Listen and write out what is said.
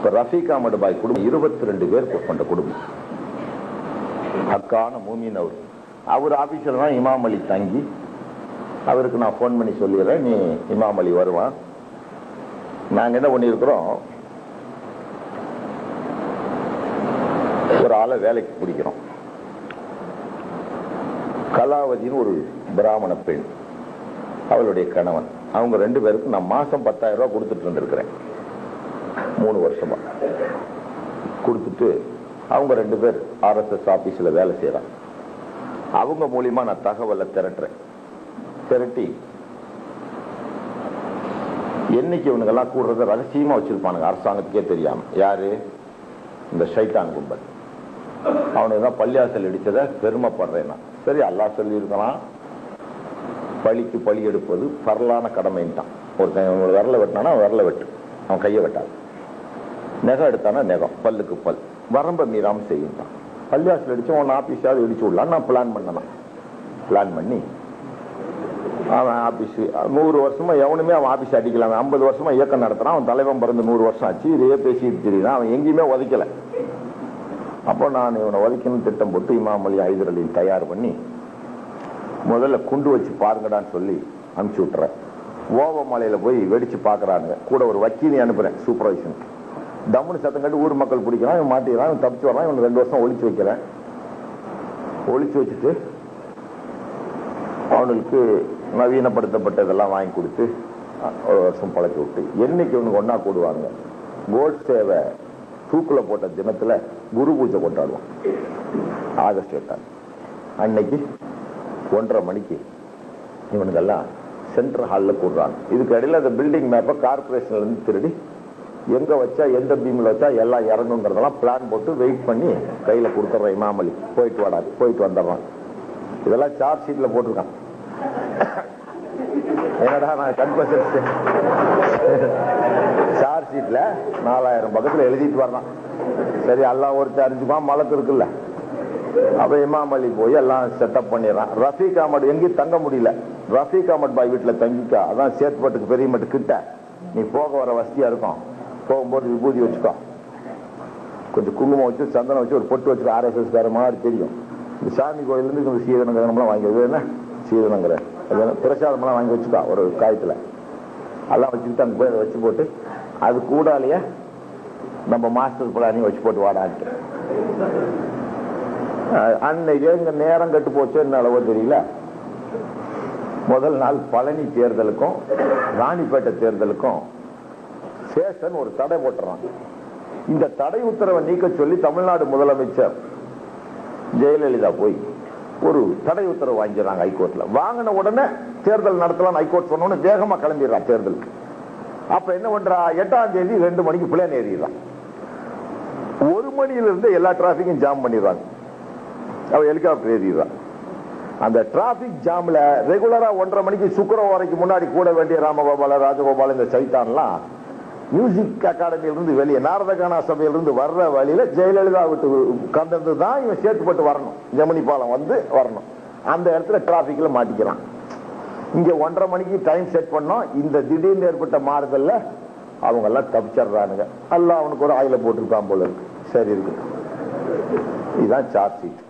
இப்ப ரஃபீக் அஹமது பாய் குடும்பம் 22 பேர் கொண்ட குடும்பம். அக்கான மூமின் அவர் ஆபீஸ்ல தான் இமாம் அலி தங்கி, அவருக்கு நான் போன் பண்ணி சொல்லிடுறேன், நீ இமாம் அலி வருவான். நாங்க என்ன பண்ணிருக்கிறோம், ஒரு ஆளை வேலைக்கு பிடிக்கிறோம். கலாவதின்னு ஒரு பிராமண பெண், அவளுடைய கணவன். அவங்க 2 பேருக்கு நான் மாசம் 10,000 ரூபாய் கொடுத்துட்டு இருந்திருக்கிறேன். 3 வருஷமா கொடுத்துட்டு அவங்க 2 பேர் RSS ஆபீஸ்ல வேலை செய்யறாங்க. அவங்க மூலியமா நான் தகவலை திரட்டி என்னைக்கு இவனுங்கெல்லாம் கூடுறத ரகசியமா வச்சிருப்பானுங்க, அரசாங்கத்துக்கே தெரியாம. யாரு? இந்த ஷைத்தான் கும்பல். அவனுக்கு தான் பள்ளியாசல் அடிச்சத பெருமைப்படுறேன் நான். சரி, அல்லாஹ் சொல்லி இருக்கலாம், பழிக்கு பழி எடுப்பது பரலான கடமைன்ட்டான். ஒருத்தன் விரல வெட்டினானா விரல வெட்டு, அவன் கையை வெட்டாது. நெகம் எடுத்தானா நெகம், பல்லுக்கு பல், வரம்ப மீறாம செய்யும்ட்டான். பள்ளியாசல் அடிச்சு அவன் ஆபீஸாவது இடிச்சு விடலாம் நான் பிளான் பண்ணி அவன் ஆபீஸ் 100 வருஷமா எவனுமே அவன் ஆபீஸ் அடிக்கலாம். 50 வருஷமா இயக்கம் நடத்துறான். அவன் தலைவன் பிறந்து 100 வருஷம் ஆச்சு. இதையே பேசிட்டு தெரியுதான், அவன் எங்கேயுமே உதைக்கல. அப்போ நான் இவனை உதைக்கணும்னு திட்டம் போட்டு இமாம் அலி ஹைதர் அலி தயார் பண்ணி முதல்ல குண்டு வச்சு பாருங்கடான்னு சொல்லி அனுப்பிச்சு விட்டுறேன். ஓவமலையில போய் வெடிச்சு பாக்குறாங்க. கூட ஒரு வக்கீலி அனுப்புறேன் சூப்பர்வைசன். தம்முன்னு சத்தம் கட்டு ஊர் மக்கள் பிடிக்கிறான், இவன் மாட்டிக்கிறான், இவன் தப்பிச்சு வரான். இவன் 2 வருஷம் ஒழிச்சு வைக்கிறேன். ஒழிச்சு வச்சுட்டு அவனுக்கு நவீனப்படுத்தப்பட்டதெல்லாம் வாங்கி கொடுத்து 1 வருஷம் பழக்கி விட்டு, என்னைக்கு இவனுக்கு ஒன்னா கூடுவாங்க, கோட்சேவை தூக்குல போட்ட தினத்துல குரு பூஜை கொண்டாடுவான். ஆகஸ்ட் 8 அன்னைக்கு 1:30 மணிக்கு இவனுக்கெல்லாம் சென்ட்ரல் ஹாலில் கூடுறாங்க. இதுக்கு இடையில அந்த பில்டிங் மேப்பை கார்பரேஷன்ல இருந்து திருடி எங்க வச்சா எந்த பீம்ல வச்சா எல்லாம் இறங்குங்கிறதெல்லாம் பிளான் போட்டு வெயிட் பண்ணி கையில கொடுத்துட்றான். இமாம் அலி போயிட்டு வாடா, போயிட்டு வந்துடுறான். இதெல்லாம் சார்ஜ் ஷீட்ல போட்டிருக்கான். என்னடா நான் கன்ஃபஷன் சார்ஜ் ஷீட்ல 4000 பக்கத்துல எழுதிட்டு வர்றான். சரி, எல்லாம் ஒருத்தர் அறிஞ்சுப்பான், மலக்கு இருக்குல்ல. அப்ப இமாம் அலி போய் எல்லாம் செட்டப் பண்ணிடுறான். ரஃபீக் அஹமது எங்கேயும் தங்க முடியல. ரஃபீக் அஹமது பாய் வீட்டுல தங்கிக்கா, அதான் சேத்பட்டுக்கு பெரிய மட்டு கிட்ட, நீ போக வர வசதியா இருக்கும். போகும்போது விபூதி வச்சுக்கோ, கொஞ்சம் குங்குமம் வச்சு சந்தனம் வச்சு ஒரு பொட்டு வச்சுக்கோ, RSS கார மாதிரி தெரியும். இந்த சாமி கோயிலிருந்து கொஞ்சம் சீதனங்கரம்லாம் வாங்கி, என்ன சீதனங்கிற பிரசாதம்லாம் வாங்கி வச்சுக்கோ ஒரு காயத்துல. எல்லாம் வச்சுக்கிட்டு அங்கே போய் வச்சு போட்டு அது கூடாலேயே நம்ம மாஸ்டர் பிளானையும் வச்சு போட்டு வாடான்ட்டு. அன்னைக்கு எங்க நேரம் கட்டு போச்சு, என்ன அளவோ தெரியல. முதல் நாள் பழனி தேர்தலுக்கும் ராணிப்பேட்டை தேர்தலுக்கும் சேஷன் ஒரு தடை போட்டுறான். இந்த தடை உத்தரவை நீக்க சொல்லி தமிழ்நாடு முதலமைச்சர் ஜெயலலிதா போய் ஒரு தடை உத்தரவு வாங்கிடுறாங்க ஹைகோர்ட்ல. வாங்கின உடனே தேர்தல் நடத்தலாம் ஹைகோர்ட் சொன்ன வேகமா கிளம்பிடுறான் தேர்தலுக்கு. அப்ப என்ன பண்றா, 8ஆம் தேதி 2 மணிக்கு பிளேன் ஏறிடுறான். 1 மணியிலிருந்து எல்லா டிராபிக்கும் ஜாம் பண்ணிடுறாங்க. அவ ஹெலிகாப்டர் ஏறிடுறான். அந்த டிராபிக் ஜாம்ல ரெகுலரா 1:30 மணிக்கு சுக்கரவாரைக்கு முன்னாடி கூட வேண்டிய ராமகோபால ராஜகோபால இந்த சைத்தான்லாம் மியூசிக் அகாடமியில இருந்து வெளியே நாரதகானா சபையில இருந்து வர்ற வழியில ஜெயலலிதா விட்டு கந்தந்து தான் இவன் சேர்த்துப்பட்டு வரணும். ஜெமினி பாலம் வந்து வரணும். அந்த இடத்துல டிராபிக்ல மாட்டிக்கிறான். இங்க 1:30 மணிக்கு டைம் செட் பண்ணோம். இந்த திடீர்னு ஏற்பட்ட மாறுதல்ல அவங்க எல்லாம் தப்பிச்சிடுறானுங்க. எல்லாம் அவனுக்கு ஒரு ஆயில போட்டிருக்கான் போல இருக்கு. சரி இருக்கு, இதுதான் சார்ஜ் ஷீட்.